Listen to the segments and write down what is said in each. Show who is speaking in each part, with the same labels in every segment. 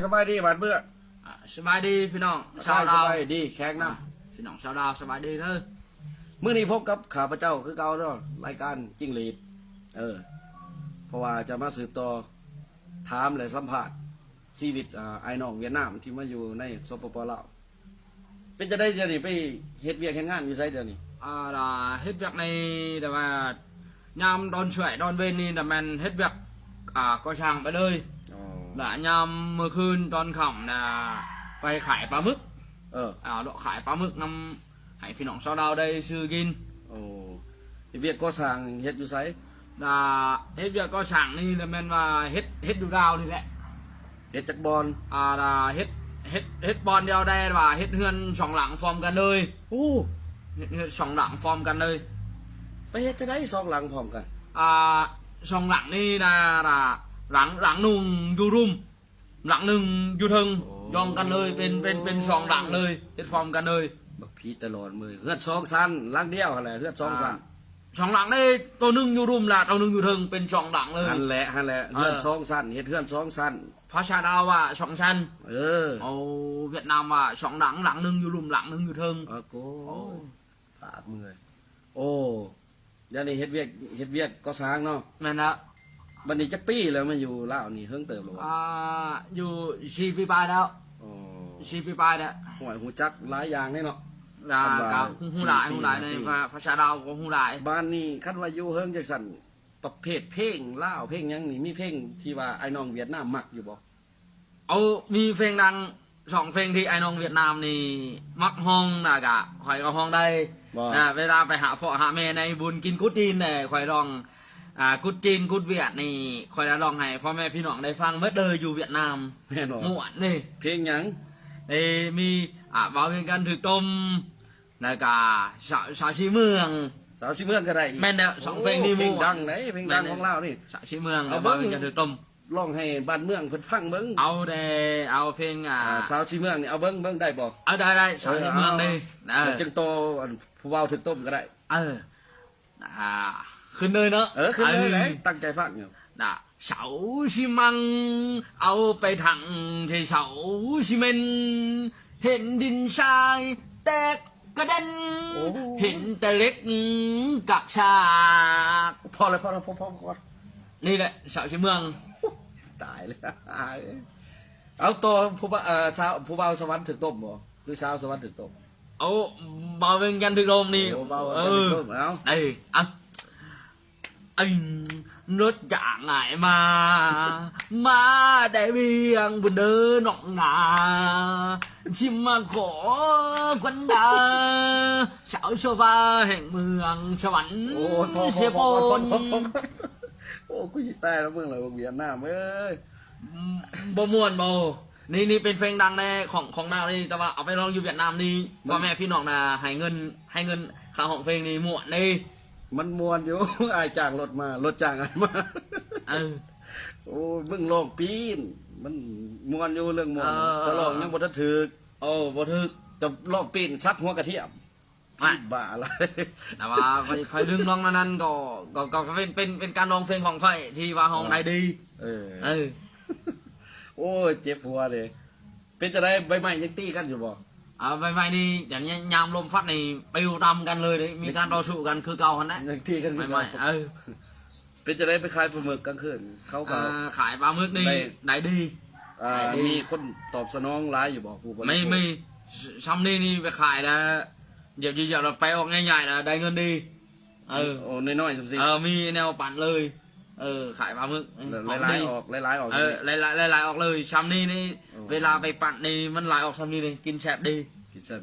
Speaker 1: สบายดีบาดเบื่อ
Speaker 2: สบายดีพี่น้อง
Speaker 1: ชาวสบายดีแขกนะ
Speaker 2: พี่น้องชาวดาวสบายดีเด้อ
Speaker 1: เมื่อนี้พบกับข้าพเจ้าคือเก่าเนาะรายการจิ้งหรีดเพราะว่าจะมาสืบต่อถามและสัมภาษณ์ชีวิตไอ้น้องเวียดนามที่มาอยู่ในสปป.ลาวเป็นจะได้เดี๋ยวนี้ไปเฮ็ดเวียกเฮ็ดงานอยู่ไสเดี๋ยวนี้
Speaker 2: เฮ็ดเวียกในแต่ว่ายามดอนช่วยดอนเวนนี่แต่มันเฮ็ดเวียกก็ช่างไปเลยและยามเมื่อคืนตอนค่ำไปขายปลาหมึกเลาะขายปลาหมึกนำให้พี่น้องชาวดาวได้ซื้อกิน
Speaker 1: เวียกก็สร้างเฮ็ดอยู่ไส
Speaker 2: เฮ็ดเวียกก็ช่างนี่แต่มันว่าเฮ็ดอยู่ดาวนี่แหละ
Speaker 1: เฮ็ดจักบอล
Speaker 2: เฮ็ดบอลเดียวได้ว่าเฮ็ดเฮือนสองหลังฟอร์มกันเลยเฮ็ดสองหลังฟอร์มกันเลย
Speaker 1: ไปเฮ็ดจะได้สองหลังพร้อมกัน
Speaker 2: สองหลังนี่หลังหนึ่งอยู่รุมหลังหนึ่งอยู่ทึงยองกันเลยเป็นสองหลังเลยเฮ็ดฟอร์มกันเลย
Speaker 1: บักพีตลอดมือเฮือดสองสั้นหลังเดียวอะไรเฮือดสองสั้น
Speaker 2: สองหลังนี่ตัวหนึ่งอยู่รุมละตัวหนึ่งอยู่ทึงเป็นสองหลังเลย
Speaker 1: ฮันแหละเฮือดสองสั้นเฮ็ดเฮือดสองสั้น
Speaker 2: ภาษาดาวว่าสองชั้นเอาเวียดนามว่าสองหลังหนึ่งอยู่รุมหลังหนึ่งอยู่ทึง
Speaker 1: โก้ปากมือเดี๋ยวนี้เฮ็ดเวียกก็สร้างเนาะ
Speaker 2: แม่นละ
Speaker 1: บัดนี้จักปีแล้วมาอยู่ลาวนี่เฮิงเติบแล้ว
Speaker 2: อยู่4 ปีปลายแล้ว4 ปีปลายแล้ว
Speaker 1: ห่วยหูจักหลายอย่างแน่เนาะ
Speaker 2: กับหูหลายในภาษาดาวก็หูหลาย
Speaker 1: บ้านนี้คันว่าอยู่เฮิงจังซั่นประเภทเพลงลาวเพลงหยังนี่มีเพลงที่ว่าไอ้น้องเวียดนามมักอยู่บ่
Speaker 2: มีเพลงดัง2 เพลงที่ไอ้น้องเวียดนามนี่มักฮ้องกะข่อยก็ฮ้องได้เวลาไปหาพ่อหาแม่ในบุญกินกุดจีนเนี่ยข่อยร้องกุดจีนกุดเวียดนี่ข่อยได้ร้องให้พ่อแม่พี่น้องได้ฟังเมื่อเดินอยู่เวียดนามม่วนนี่
Speaker 1: เพลงหยัง
Speaker 2: มีบ่าวเวียนกันถึกต้มแล้วก็สาวชีเมือง
Speaker 1: ก็ได้
Speaker 2: แม่นเด้อ2 เพลงนี่
Speaker 1: ม่วนดังไหนเพลงดังของลาวนี่
Speaker 2: สาวชีเมืองบ่าวเวียนกันถึกต้ม
Speaker 1: ร้องให้บ้านเมืองเพิ่นฟังเบิ่ง
Speaker 2: เอาเพลง
Speaker 1: สาวชีเมืองนี่เอาเบิ่งได้บ่
Speaker 2: ได้สาวชีเมืองนี่
Speaker 1: จึงโตผู้เว้าถึกต้มก็ได้
Speaker 2: ขึ้นเลยเนาะ
Speaker 1: ขึ้นเลยตั้งใจฟังอยู่
Speaker 2: เสาชิมังเอาไปถังใช้เสาชิเมนเห็นดินทรายแตกกระเด็นเห็นแต่เล็กกับชา
Speaker 1: พอ
Speaker 2: นี่แหละเสาชิเมือง
Speaker 1: ตายเลยเอาตัวผู้บ่าวสวรรค์ถึกต้มบ่หรือสาวสวรรค์ถึกต้ม
Speaker 2: บ่าวเวียนกันถึกต้มนี่rốt dạ ngại mà đại biếng buồn đơ nọng ngà chim mà khổ quấn đà sáo cho va hẹn mường cho bắn xe bồn
Speaker 1: กูยิตายแล้วมึงเลยเวียดนามเอ้ย
Speaker 2: บ่ม่วนบ่นี่เป็นเพลงดังในของนาวนี่แต่ว่าเอาไปร้องอยู่เวียดนามนี่พ่อแม่พี่น้องให้เงินค่าห้องเพลงนี่ม่วนนี่
Speaker 1: มันมวนอยู่ไอ้จ้างรถจ้างไอ้มามึงลองปีนมันมวนอยู่เรื่องมวนจะลองยังบ่ทันถึก
Speaker 2: บ่ถึก
Speaker 1: จะลองปีนซัดหัวกระเทียมบ้าอะไร
Speaker 2: แต่ว่าค่อยดึงน้องนั้นก็เป็นการร้องเพลงของไฟที่ว่าห้องได้ดี
Speaker 1: โอ้ยเจ็บหัวเลยเป็นจะได้ใบไม้ยังตีกันอยู่บ่
Speaker 2: ใบไม้นี่อย่างนี้ยามลมพัดนี่ไปอยู่ตามกันเลยเลยมีการต่อสู้กันคือเก่ากันนะ
Speaker 1: ยังตีกันใบไม้เป็นจะได้ไปขายปลาหมึกกลางคืนเขาก็
Speaker 2: ขายปลาหมึกนี่ได้ดี
Speaker 1: มีคนตอบสนองร้ายอยู่บ่ผู้บริโภค
Speaker 2: ไม่ซ้ำนี่ไปขายแล้วเดี๋ยวเราไปออกง่ายๆนะได้เงินดี
Speaker 1: น้อยๆสิ
Speaker 2: มีแนวปั่นเลยขายปลาหมึก
Speaker 1: ลายออกลายออก
Speaker 2: ลายออกเลยซ้ำนี่เวลาไปปั่นนี่มันลายออกซ้ำนี่เลยกินแฉบดีแฉบ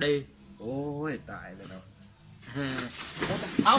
Speaker 2: ดี
Speaker 1: โอ้ยตายเลยเนาะ
Speaker 2: เอา